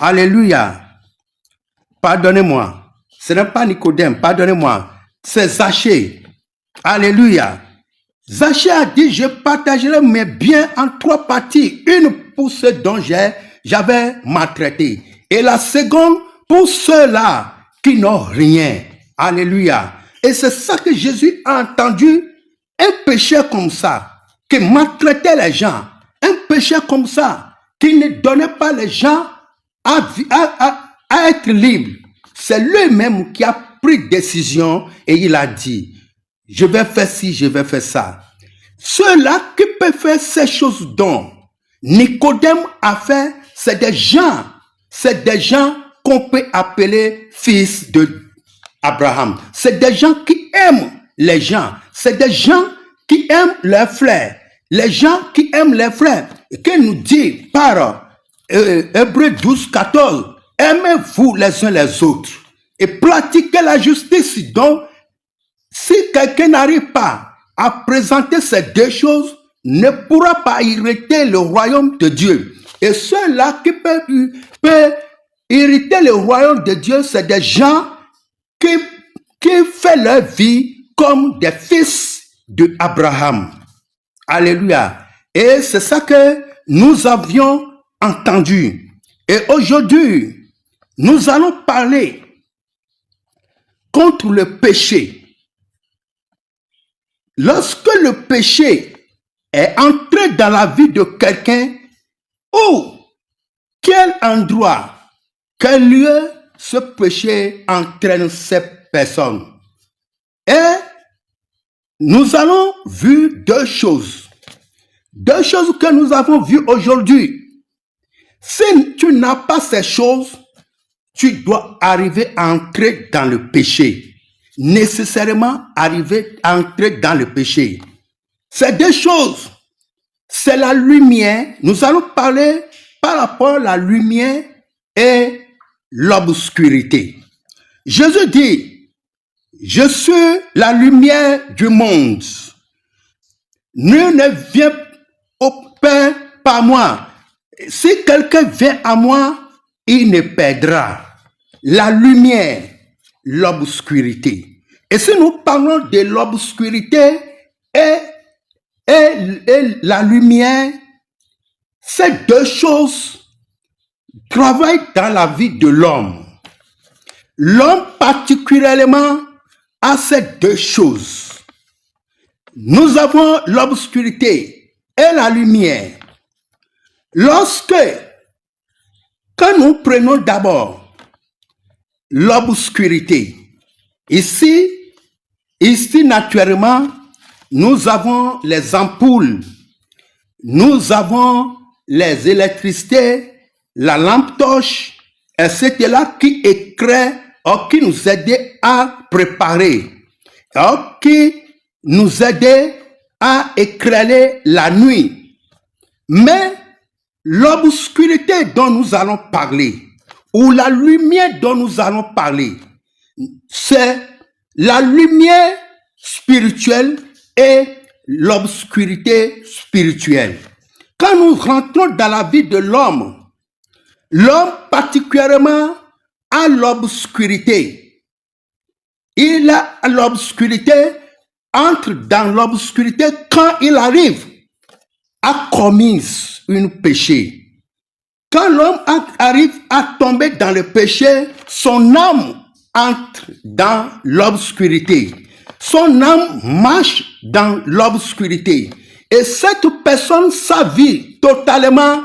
Alléluia. Pardonnez-moi. Ce n'est pas Nicodème, pardonnez-moi. C'est Zachée. Alléluia. Zachée a dit, je partagerai mes biens en 3 parties. Une pour ceux dont j'avais maltraité. Et la seconde pour ceux-là qui n'ont rien. Alléluia. Et c'est ça que Jésus a entendu. Un péché comme ça, qui maltraitait les gens. Un péché comme ça, qui ne donnait pas les gens à être libres. C'est lui-même qui a pris décision et il a dit, je vais faire ci, je vais faire ça. Ceux-là qui peuvent faire ces choses dont Nicodème a fait, c'est des gens qu'on peut appeler fils d'Abraham. C'est des gens qui aiment les gens. C'est des gens qui aiment leurs frères. Les gens qui aiment les frères. Qui nous dit par Hébreux 12, 14, aimez-vous les uns les autres et pratiquez la justice. Donc, si quelqu'un n'arrive pas à présenter ces 2 choses, ne pourra pas hériter le royaume de Dieu. Et ceux-là qui peuvent hériter le royaume de Dieu, c'est des gens qui font leur vie comme des fils d'Abraham. Alléluia. Et c'est ça que nous avions entendu. Et aujourd'hui, nous allons parler contre le péché. Lorsque le péché est entré dans la vie de quelqu'un, où, quel endroit, quel lieu ce péché entraîne cette personne. Et nous allons voir 2 choses. 2 choses que nous avons vues aujourd'hui. Si tu n'as pas ces choses, tu dois arriver à entrer dans le péché. Nécessairement arriver à entrer dans le péché. Ces 2 choses, c'est la lumière. Nous allons parler par rapport à la lumière et l'obscurité. Jésus dit, je suis la lumière du monde. Nul ne vient au Père par moi. Si quelqu'un vient à moi, il ne perdra la lumière, l'obscurité. Et si nous parlons de l'obscurité et la lumière, ces 2 choses travaillent dans la vie de l'homme. L'homme particulièrement a ces 2 choses. Nous avons l'obscurité et la lumière. Quand nous prenons d'abord l'obscurité, ici naturellement, nous avons les ampoules, nous avons les électricités, la lampe torche, etc. qui éclairent ou qui nous aident à préparer, ou qui nous aident à éclairer la nuit. Mais l'obscurité dont nous allons parler, ou la lumière dont nous allons parler, c'est la lumière spirituelle et l'obscurité spirituelle. Quand nous rentrons dans la vie de l'homme particulièrement a l'obscurité. Il a l'obscurité, entre dans l'obscurité quand il arrive à commettre un péché. Quand l'homme arrive à tomber dans le péché, son âme entre dans l'obscurité. Son âme marche dans l'obscurité. Et cette personne, sa vie totalement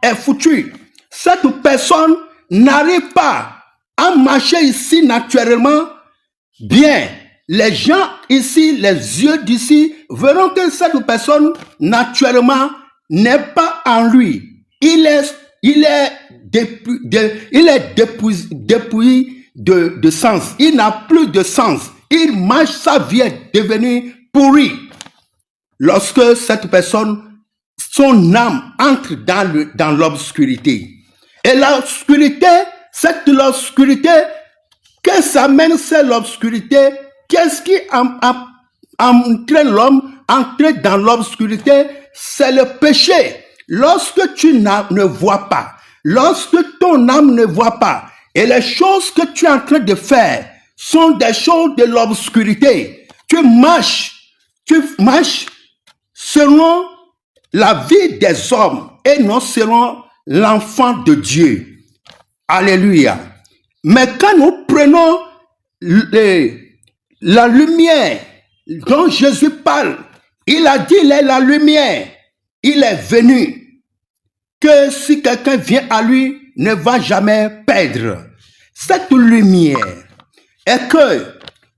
est foutue. Cette personne n'arrive pas à marcher ici naturellement bien. Les gens ici, les yeux d'ici, verront que cette personne naturellement n'est pas en lui. Il est dépouillé de sens. Il n'a plus de sens. Il marche, sa vie est devenue pourrie. Lorsque cette personne, son âme entre dans l'obscurité. Et l'obscurité, qu'est-ce que ça mène, c'est l'obscurité? Qu'est-ce qui entraîne l'homme à entrer dans l'obscurité? C'est le péché. lorsque tu ne vois pas, lorsque ton âme ne voit pas, et les choses que tu es en train de faire sont des choses de l'obscurité, tu marches selon la vie des hommes et non selon l'enfant de Dieu. Alléluia. Mais quand nous prenons la lumière dont Jésus parle, il a dit, il est la lumière, il est venu, que si quelqu'un vient à lui, ne va jamais perdre. Cette lumière est que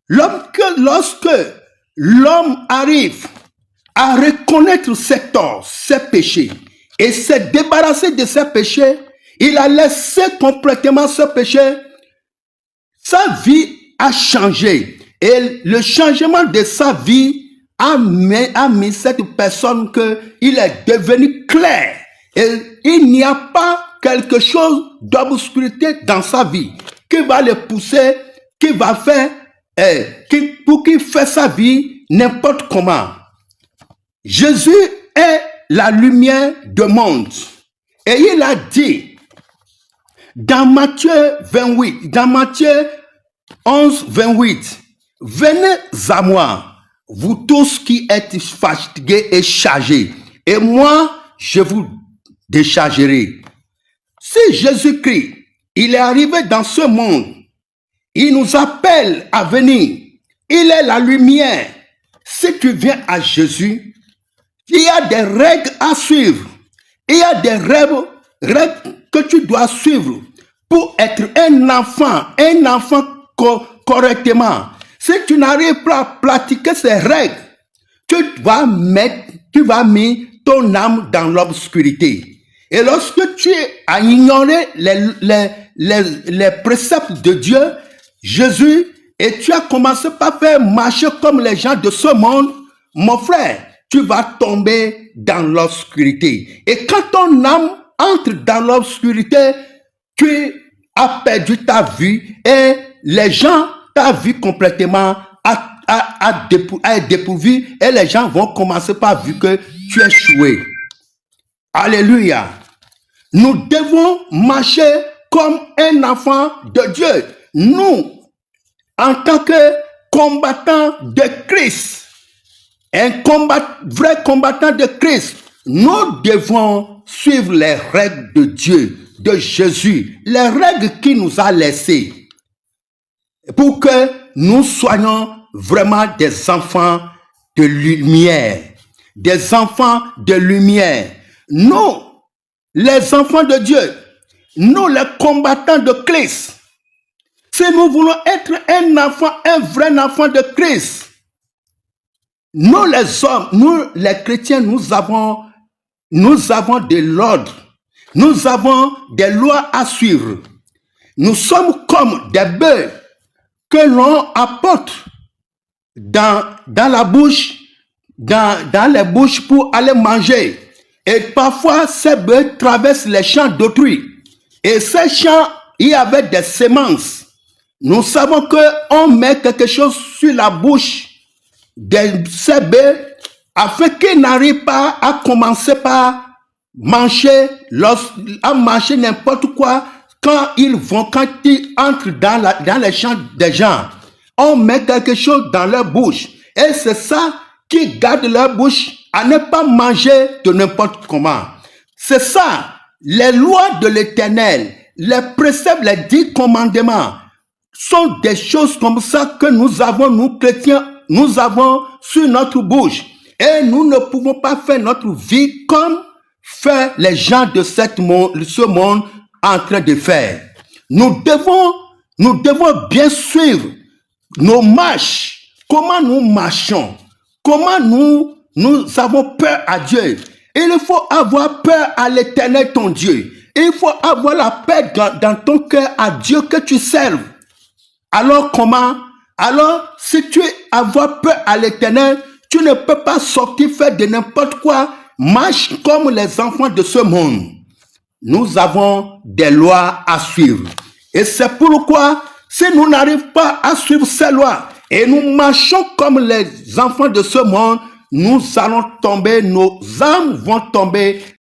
lorsque l'homme arrive à reconnaître ses torts, ses péchés, et se débarrasser de ses péchés, il a laissé complètement ce péché, sa vie a changé. Et le changement de sa vie a mis cette personne qu'il est devenu clair. Et il n'y a pas quelque chose d'obscurité dans sa vie qui va le pousser, qui va faire, pour qu'il fasse sa vie n'importe comment. Jésus est la lumière du monde. Et il a dit, dans Matthieu 28, dans Matthieu 11, 28, venez à moi, vous tous qui êtes fatigués et chargés, et moi, je vous déchargerai. Si Jésus-Christ, il est arrivé dans ce monde, il nous appelle à venir, il est la lumière. Si tu viens à Jésus, il y a des règles à suivre. Il y a des règles que tu dois suivre pour être un enfant correctement. Si tu n'arrives pas à pratiquer ces règles, tu vas mettre ton âme dans l'obscurité. Et lorsque tu as ignoré les préceptes de Dieu, Jésus, et tu as commencé par faire marcher comme les gens de ce monde, mon frère, tu vas tomber dans l'obscurité. Et quand ton âme entre dans l'obscurité, tu as perdu ta vue et les gens, ta vie complètement est dépourvue et les gens vont commencer par voir que tu es échoué. Alléluia. Nous devons marcher comme un enfant de Dieu. Nous, en tant que combattants de Christ, vrai combattant de Christ, nous devons suivre les règles de Dieu, de Jésus, les règles qu'il nous a laissées pour que nous soyons vraiment des enfants de lumière, des enfants de lumière. Nous, les enfants de Dieu, nous les combattants de Christ, si nous voulons être un vrai enfant de Christ, nous les hommes, nous les chrétiens, nous avons de l'ordre. Nous avons des lois à suivre. Nous sommes comme des bœufs que l'on apporte dans la bouche, dans les bouches pour aller manger. Et parfois, ces bœufs traversent les champs d'autrui. Et ces champs, il y avait des semences. Nous savons qu'on met quelque chose sur la bouche de ces bœufs afin qu'ils n'arrivent pas à commencer par manger n'importe quoi quand ils entrent dans les champs des gens. On met quelque chose dans leur bouche et c'est ça qui garde leur bouche à ne pas manger de n'importe comment. C'est ça, les lois de l'Éternel, les préceptes, les 10 commandements sont des choses comme ça que nous avons, nous chrétiens, nous avons sur notre bouche. Et nous ne pouvons pas faire notre vie comme font les gens de ce monde en train de faire. Nous devons bien suivre nos marches. Comment nous marchons? Comment nous avons peur à Dieu? Il faut avoir peur à l'Éternel ton Dieu. Il faut avoir la paix dans ton cœur à Dieu que tu serves. Alors comment? Alors, si tu avoir peur à l'Éternel, tu ne peux pas sortir faire de n'importe quoi. Marche comme les enfants de ce monde. Nous avons des lois à suivre. Et c'est pourquoi, si nous n'arrivons pas à suivre ces lois, et nous marchons comme les enfants de ce monde, nous allons tomber, nos âmes vont tomber